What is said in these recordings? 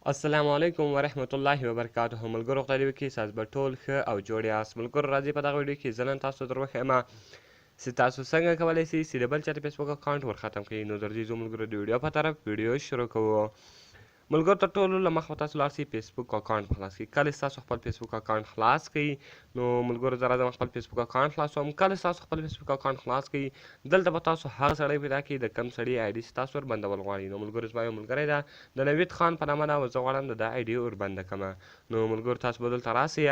السلام علیکم ورحمت الله وبرکاته. ملګرو خدای دې وکړي ستاسو به ټول ښه او جوړ یاست. ملګرو راځئ په دغه ویډیو کې زه نن تاسو در وښیم چې تاسو څنګه کولی شئ چې د بل چا د فیسبوک اکاونټ ورختم کړئ. نو درځئ ځو ملګرو د ویډیو په طرف ویډیو شروع کوو. ملګرو تر ټولو له مخه تاسو لاړ شئ فیسبوک اکاونټ خلاص کړئ. کله چې تاسو خپل فیسبوک اکاونټ خلاص کړئ نو ملګرو زه راځم خپل فیسبوک اکاونټ خلاصوم. کله چې تاسو خپل فیسبوک اکاونټ خلاص کړئ دلته به تاسو هغه سړی پیدا کړئ د کوم سړي آی ډي چې تاسو وربندول غواړئ. نو ملګرو زما یو ملګری ده د نوید خان په نامه ده او زه غواړم د ده آی ډي وربنده کړمه. نو ملګرو تاسو به دلته راسئ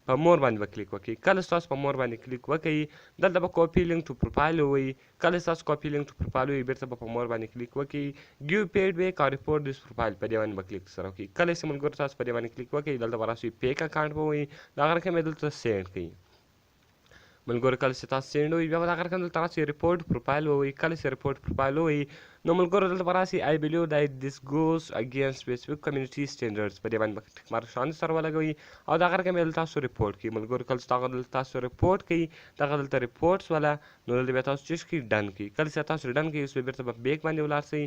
په مور باندې به کلیک وکړئ. کله چې تاسو په مور باندې کلیک وکړئ دلته به کاپي لینک ټو پروفایل ووایي. کله چې تاسو کاپي لینک ټو پروفایل ووایي بیرته به په مور باندې کلیک وکړئ. ګیو پیډ بیک او ریپورټ دیس پروفایل په دې باندې به کلیک سره وکړئ. کله چې ملګرو تاسو په دې باندې کلیک وکړئ دلته به راسئ پیک اکاونټ به ووایي د هغه رقم یې دلته سینډ کړئ. ملګرو کله چې تاسو سینډ ووایي بیا به د هغه رقم دلته راسئ ریپورټ پروفایل ووایي. کله چې ریپورټ پروفایل ووایي نو ملګرو دلته به راسئ آی بلیو دیٹ دس ګوز اګینسټ فیسبوک کمیونټي سټینډرډز په دې باندې به ټک مارک شان سره ولګوئ او د هغه رقم یې دلته تاسو ریپورټ کړئ. ملګرو کله چې دغه دلته تاسو ریپورټ کړئ دغه دلته ریپورټس والا نو دلته بیا تاسو چیش کړئ ډن کړئ. کله چې تاسو ډن کړئ اوس به بیرته به بیک باندې ولاړ شئ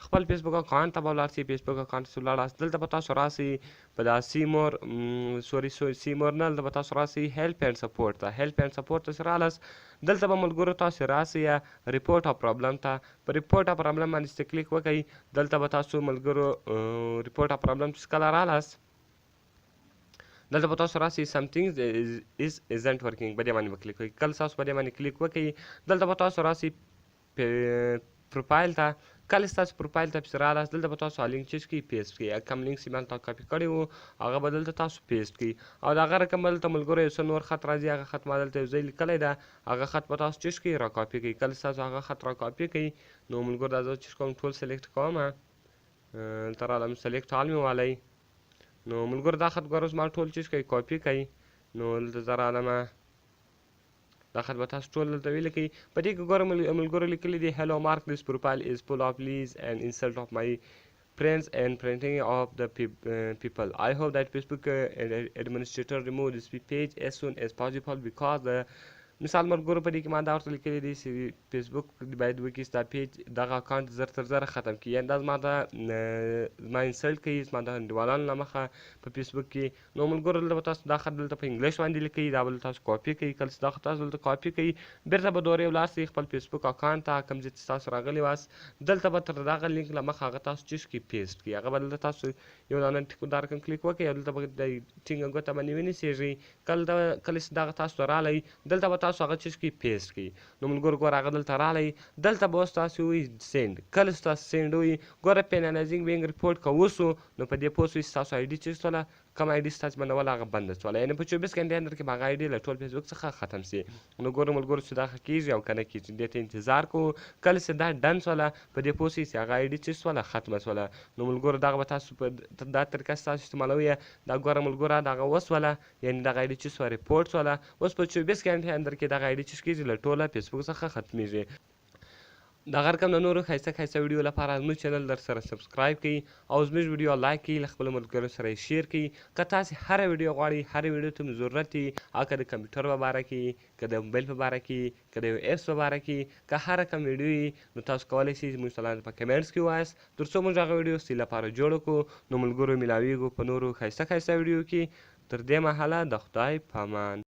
خپل فیسبوک اکاونټ ته به ولاړ شئ. فیسبوک اکاونټ ته ولاړاست دلته به تاسو راسئ په دا سیمور سیمور نه دلته به تاسو راسئ هیلپ اینډ سپورټ ته. هیلپ اینډ سپورټ ته چې رالاست دلته به ملګرو تاسو راسئ ریپورټ او پرابلم ته. په ریپورټ او پرابلم باندې چې کلیک وکړئ دلته به تاسو ملګرو ریپورټ او پرابلم چې کله رالاست دلته به تاسو راسئ سمثینګ isn't working په دې باندې به کلیک وکړئ. کله تاسو په دې باندې کلیک وکړئ دلته به تاسو راسئ پروفایل ته. کله چې تاسو پروفایل ته پسې رالاست دلته به تاسو لینک چیز کړئ پیسټ کړئ. کوم لینک چې ما دلته کاپي کړی و هغه به دلته تاسو پیسټ کړئ او د هغه رقم به دلته ملګرو یو څه نور خط راځي. هغه خط ما دلته یو ځای لیکلی ده هغه خط به تاسو چیز کړئ را کاپي کړئ. کله چې تاسو هغه خط را کاپي کړئ نو ملګرو دا زه چیز کوم ټول سلیکټ کوم دلته رالم سلیکټ آل مې والی. نو ملګرو دا خط ګوره زما ټول چیز کوئ کاپي کړئ. نو دلته زه رالمه دا خط به تاسو ټول دلته ولیکئ. په دې کې ګوره ملګرو لیکلي دي هلو مارک دیس پروفایل از فول آف لیز اینڈ انسلٹ آف مای friends and printing of the people. I hope that Facebook administrator remove this page as soon as possible because the مثال ملګرو په دې کې ما دا ورته لیکلی دی چې فیسبوک باید وکړي ستا پیج دغه اکاونټ زر تر زره ختم کړي. یعنې دا زما زما انسلټ کوي زما د انډیوالانو له مخه په فیسبوک کې. نو ملګرو دلته به تاسو دا خط دلته په انګلیش باندې لیکئ دا به تاسو کاپي کوئ. کله چې دا خط تاسو دلته کاپي کوئ بیرته به دورې ولاړ شئ خپل فیسبوک اکاونټ ته کوم ځای چې تاسو راغلي واست دلته به تر دغه لینک له مخه هغه تاسو چیز کړئ پیسټ کړئ. هغه به دلته تاسو یو دانه دا رقم کلیک وکړئ او دلته به د ټینګه ګوته باندې ونیسېږئ. کله چې دغه تاسو رالی دلته به تاسو هغه چیز کړئ پیسټ کړئ. نو ملګرو ګوره هغه دلته رالی دلته به اوس تاسو ووایي سینډ. کله چې تاسو سینډ ووایي ګوره پینالایزینګ بینګ ریپورټ که وسو نو په دې پوه سوئ چې ستاسو آی ډي چې شوله کوم آی ډي چې تاسو بندوله هغه بنده شوله. یعنې په 24 ګنټې اندر کې به هغه آی ډي له ټول فیسبوک څخه ختم سي. نو ګورو ملګرو چې دا ښه کېږي او که نه کېږي دې ته انتظار کوو. کله چې دا ډن شوله په دې پوه سئ چې هغه آی ډي چې شوله ختمه شوله. نو ملګرو دغه به تاسو په دا طریقه چې تاسو استعمالوئ دا ګوره ملګرو دغه وسوله یعنې دغه آی ډي چې شوه ریپورټ شوله. اوس په 24 ګنټې اندر کې دغه آی ډي چې کېږي له ټوله فیسبوک څخه ختمیږي. دغه رقم د نورو ښایسته ښایسته ویډیو لپاره زموږ چینل در سره سبسکرایب کړئ او زموږ ویډیو لایک کړئ له خپلو ملګرو سره یې شیر کړئ. که تاسې هره ویډیو غواړئ هرې ویډیو ته مو ضرورت وي او که د کمپیوټر په باره کې که د موبایل په باره کې که د یو ایپس په باره کې که هر رقم ویډیو وي نو تاسو کولی شئ زموږ ته په کمنټس کې ووایاست تر څو موږ هغه ویډیو ستاسو لپاره جوړه کړو. نو ملګرو میلاویږو په نورو ښایسته ښایسته ویډیو کې. تر دې مهاله د خدای په امان.